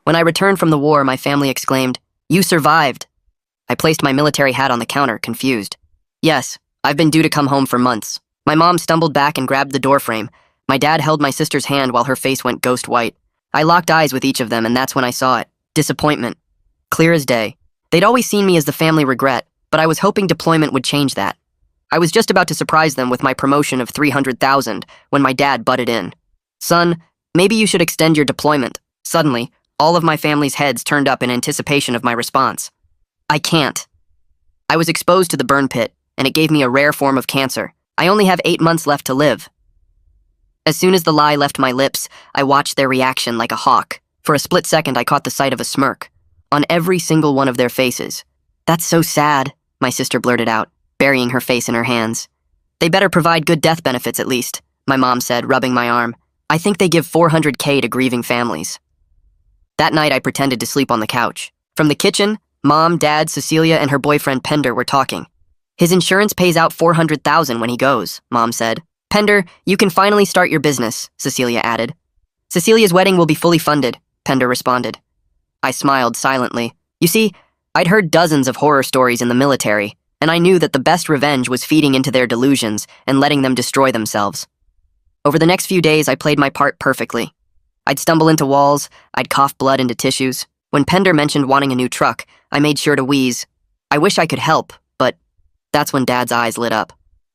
When I returned from the war, my family exclaimed, "You survived!" I placed my military hat on the counter, confused. Yes, I've been due to come home for months. My mom stumbled back and grabbed the doorframe. My dad held my sister's hand while her face went ghost white. I locked eyes with each of them, and that's when I saw it. Disappointment. Clear as day. They'd always seen me as the family regret, but I was hoping deployment would change that. I was just about to surprise them with my promotion of $300,000 when my dad butted in. "Son, maybe you should extend your deployment." Suddenly, all of my family's heads turned up in anticipation of my response. I can't. I was exposed to the burn pit, and it gave me a rare form of cancer. I only have 8 months left to live. As soon as the lie left my lips, I watched their reaction like a hawk. For a split second, I caught the sight of a smirk on every single one of their faces. "That's so sad," my sister blurted out, burying her face in her hands. "They better provide good death benefits at least," my mom said, rubbing my arm. "I think they give $400K to grieving families." That night, I pretended to sleep on the couch. From the kitchen, Mom, Dad, Cecilia, and her boyfriend Pender were talking. "His insurance pays out $400,000 when he goes," Mom said. "Pender, you can finally start your business," Cecilia added. "Cecilia's wedding will be fully funded," Pender responded. I smiled silently. You see, I'd heard dozens of horror stories in the military, and I knew that the best revenge was feeding into their delusions and letting them destroy themselves. Over the next few days, I played my part perfectly. I'd stumble into walls, I'd cough blood into tissues. When Pender mentioned wanting a new truck, I made sure to wheeze. I wish I could help, but that's when Dad's eyes lit up.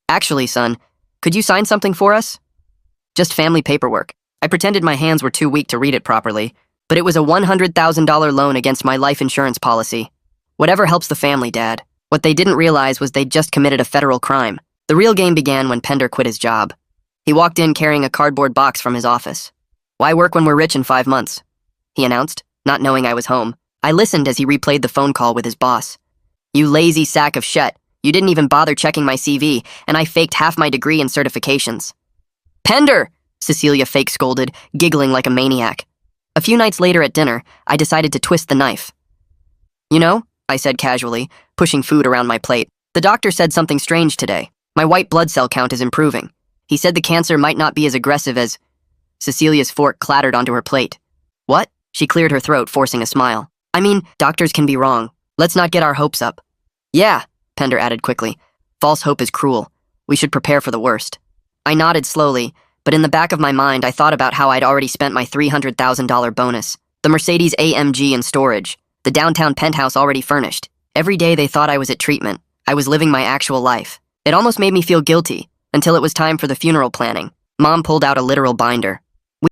"Actually, son, could you sign something for us?" "Just family paperwork." I pretended my hands were too weak to read it properly, but it was a $100,000 loan against my life insurance policy. "Whatever helps the family, Dad." What they didn't realize was they'd just committed a federal crime. The real game began when Pender quit his job. He walked in carrying a cardboard box from his office. "Why work when we're rich in 5 months?" he announced, not knowing I was home. I listened as he replayed the phone call with his boss. "You lazy sack of shit. You didn't even bother checking my CV, and I faked half my degree and certifications." "Pender!" Cecilia fake scolded, giggling like a maniac. A few nights later at dinner, I decided to twist the knife. "You know," I said casually, pushing food around my plate, "the doctor said something strange today. My white blood cell count is improving. He said the cancer might not be as aggressive as—" Cecilia's fork clattered onto her plate. "What?" She cleared her throat, forcing a smile. "I mean, doctors can be wrong. Let's not get our hopes up." "Yeah," Pender added quickly. "False hope is cruel. We should prepare for the worst." I nodded slowly, but in the back of my mind, I thought about how I'd already spent my $300,000 bonus. The Mercedes AMG in storage. The downtown penthouse already furnished. Every day they thought I was at treatment. I was living my actual life. It almost made me feel guilty, until it was time for the funeral planning. Mom pulled out a literal binder.